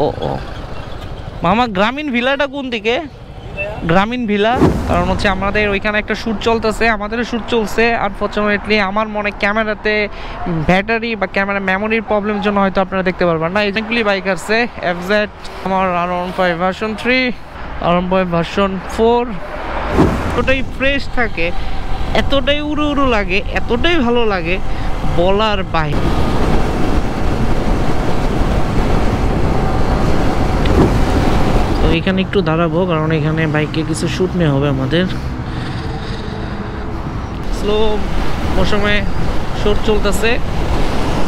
ও ও মামা, গ্রামীণ ভিলাটা কোন দিকে? গ্রামীণ ভিলা, কারণ হচ্ছে আমাদের ওইখানে একটা শ্যুট চলতেছে, আমাদেরও শ্যুট চলছে। আনফর্চুনেটলি আমার মনে ক্যামেরাতে ব্যাটারি বা ক্যামেরা মেমোরির প্রবলেমের জন্য হয়তো আপনারা দেখতে পারবেন না। অনেকগুলি বাইক আছে, এফজেড, আমার R15 ভার্সন 3, R15 ভার্সন 4, এতটাই ফ্রেশ থাকে, এতটাই উড়ু উড়ু লাগে, এতটাই ভালো লাগে বলার বাইরে। তো এখানে একটু দাঁড়াবো, কারণ এখানে বাইকে কিছু শ্যুট নিয়ে হবে আমাদের। স্লো মৌসুমে শ্যুট চলতেছে,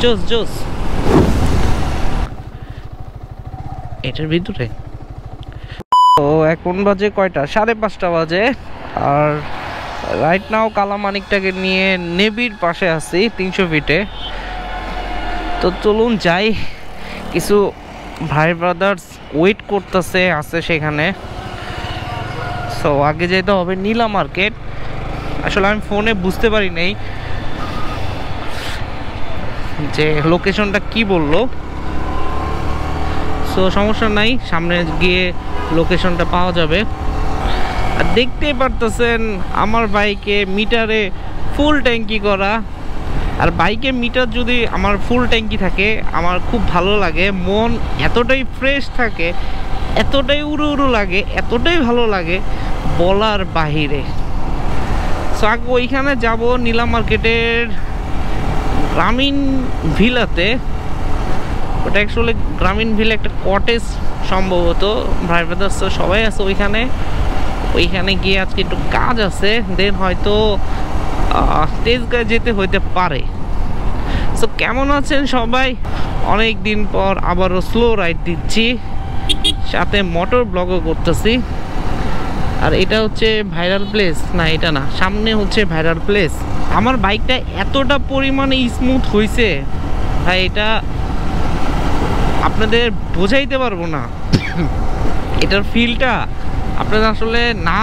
জোস জোস। এটার ভিতরে তো এখন বাজে কয়টা? 5:30 বাজে। আর রাইট নাও কালামানিকটাকে নিয়ে নেভির পাশে আছি 300 ফিটে। তো চলুন যাই, কিছু ভাই ব্রাদার্স ওয়েট করতেছে আছে সেখানে। সো আগে যেতে হবে নীলা মার্কেট। আসলে আমি ফোনে বুঝতে পারি নাই যে লোকেশনটা কি বললো। সো সমস্যা নাই, সামনে গিয়ে লোকেশনটা পাওয়া যাবে। আর দেখতেই পারতেছেন আমার বাইকে মিটারে ফুল ট্যাঙ্কি করা। আর বাইকে মিটার যদি আমার ফুল ট্যাঙ্কি থাকে আমার খুব ভালো লাগে, মন এতটাই ফ্রেশ থাকে, এতটাই উড়ু উড়ু লাগে, এতটাই ভালো লাগে বলার বাহিরে। সো আগে ওইখানে যাব নীলা মার্কেটের গ্রামীণ ভিলাতে। ওটা অ্যাকচুয়ালি গ্রামীণ ভিলা একটা কটেজ সম্ভবত, ভাই ব্রাদার্স সবাই আছে ওইখানে। ওইখানে গিয়ে আজকে একটু কাজ আছে, দেন হয়তো তেজগাঁ যেতে হইতে পারে। সো কেমন আছেন সবাই? অনেক দিন পর আবারও স্লো রাইড দিচ্ছি, সাথে মোটর ব্লগও করতেছি। আর এটা হচ্ছে ভাইরাল প্লেস না, এটা না, সামনে হচ্ছে ভাইরাল প্লেস। আমার বাইকটা এতটা পরিমাণে স্মুথ হয়েছে ভাই, এটা আপনাদের বোঝাইতে পারবো না। এটার ফিলটা আপনারা আসলে না,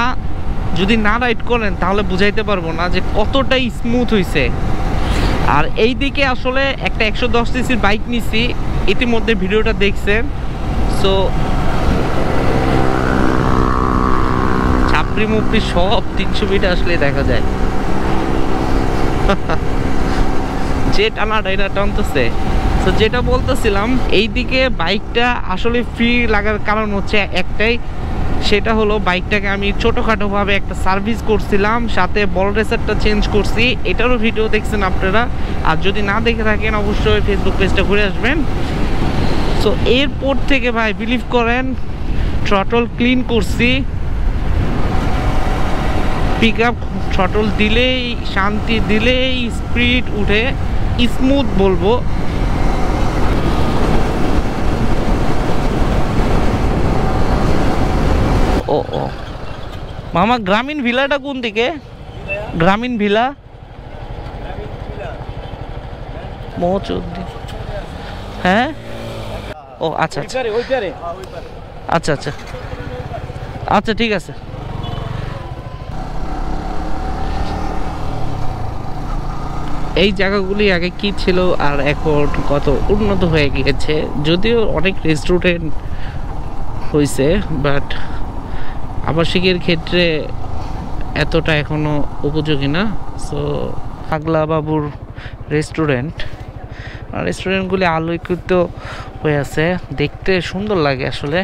যদি না রাইড করেন তাহলে বুঝাইতে পারবো না যে কতটা স্মুথ হয়েছে। আর এই দিকে আসলে একটা 110 সিসির বাইক নিছি, ইতিমধ্যে ভিডিওটা দেখছেন। সো ছাপড়ি মুপড়ি সব 300 ফিটে আসলে দেখা যায়। যে টানাটা এটা টানতেছে। তো যেটা বলতেছিলাম, এইদিকে বাইকটা আসলে ফ্রি লাগার কারণ হচ্ছে একটাই, সেটা হলো বাইকটাকে আমি ছোটোখাটোভাবে একটা সার্ভিস করছিলাম, সাথে বল রেসারটা চেঞ্জ করছি, এটারও ভিডিও দেখছেন আপনারা। আর যদি না দেখে থাকেন অবশ্যই ফেসবুক পেজটা ঘুরে আসবেন। সো এরপর থেকে ভাই বিলিভ করেন, থ্রটল ক্লিন করছি, পিক আপ থ্রটল দিলেই শান্তি, দিলেই স্পিড উঠে, স্মুথ বলবো। ও ও মামা, গ্রামীণ ভিলাটা কোন দিকে? গ্রামীণ ভিলা মৌচুদ্দি, হ্যাঁ। ও আচ্ছা আচ্ছা আচ্ছা আচ্ছা আচ্ছা, ঠিক আছে। এই জায়গাগুলি আগে কি ছিল আর এখন কত উন্নত হয়ে গিয়েছে, যদিও অনেক রেস্টুরেন্ট হয়েছে, বাট আবাসিকের ক্ষেত্রে এতটা এখনো উপযোগী না। সো পাগলা বাবুর রেস্টুরেন্টগুলি আলোকিত হয়ে আছে, দেখতে সুন্দর লাগে আসলে।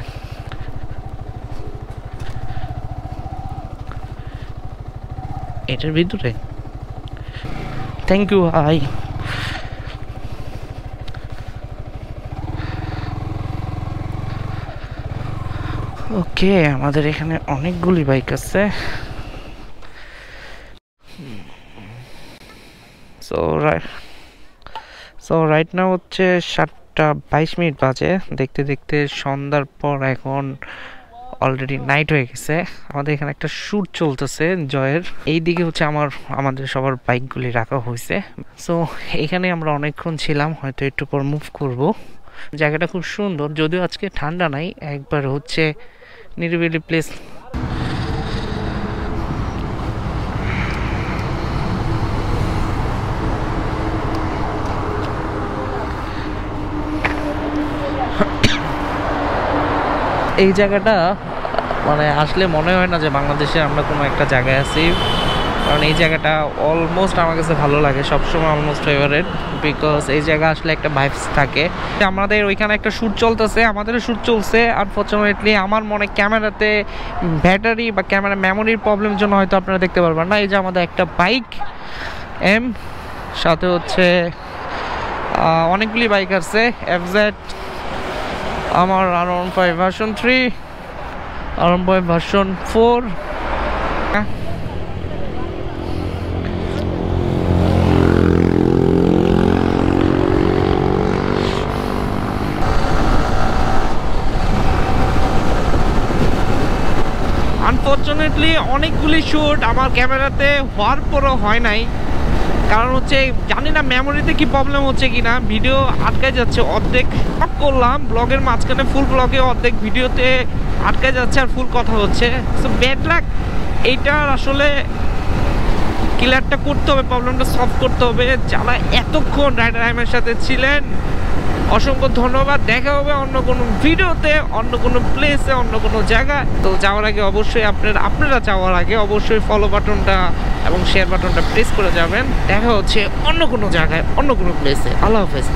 এটার ভিতরে থ্যাংক ইউ ভাই। ওকে, আমাদের এখানে অনেকগুলি বাইক আছে। সো রাইট নাও হচ্ছে 7:22 বাজে। দেখতে দেখতে সন্ধ্যার পর এখন অলরেডি নাইট হয়ে গেছে। আমাদের এখানে একটা শ্যুট চলতেছে জয়ের, এই দিকে হচ্ছে আমাদের সবার বাইকগুলি রাখা হয়েছে। সো এখানে আমরা অনেকক্ষণ ছিলাম, হয়তো একটু পর মুভ করব। জায়গাটা খুব সুন্দর, যদিও আজকে ঠান্ডা নাই, একবার হচ্ছে নিরিবিলি প্লেস। এই জায়গাটা মানে আসলে মনে হয় না যে বাংলাদেশে আমরা কোনো একটা জায়গায় আছি, কারণ এই জায়গাটা অলমোস্ট আমার কাছে ভালো লাগে, সবসময় অলমোস্ট ফেভারিট, বিকজ এই জায়গা আসলে একটা ভাইবস থাকে। আমাদের ওইখানে একটা শ্যুট চলতেছে, আমাদেরও শ্যুট চলছে। আনফর্চুনেটলি আমার মনে ক্যামেরাতে ব্যাটারি বা ক্যামেরা মেমোরির প্রবলেমের জন্য হয়তো আপনারা দেখতে পারবেন না। এই যে আমাদের একটা বাইক এম, সাথে হচ্ছে অনেকগুলি বাইক আছে, এফজেড, আমার R15 version 3, R15 version 4। Unfortunately অনেকগুলি শ্যুট আমার ক্যামেরাতে হওয়ার পরও হয় নাই, কারণ হচ্ছে জানি না মেমোরিতে কি প্রবলেম হচ্ছে কিনা, ভিডিও আটকায় যাচ্ছে, অর্ধেক করলাম ব্লগের মাঝখানে, ফুল ব্লগে অর্ধেক ভিডিওতে আটকায় যাচ্ছে আর ফুল কথা হচ্ছে। সো ব্যাড লাক, এইটার আসলে ক্লিয়ারটা করতে হবে, প্রবলেমটা সলভ করতে হবে। যারা এতক্ষণ রাইডার আইমের সাথে ছিলেন অসংখ্য ধন্যবাদ। দেখা হবে অন্য কোনো ভিডিওতে, অন্য কোনো প্লেসে, অন্য কোনো জায়গায়। তো যাওয়ার আগে অবশ্যই আপনারা যাওয়ার আগে অবশ্যই ফলো বাটনটা এবং শেয়ার বাটনটা প্রেস করে যাবেন। দেখা হচ্ছে অন্য কোনো জায়গায়, অন্য কোনো প্লেসে। আল্লাহ হাফেজ।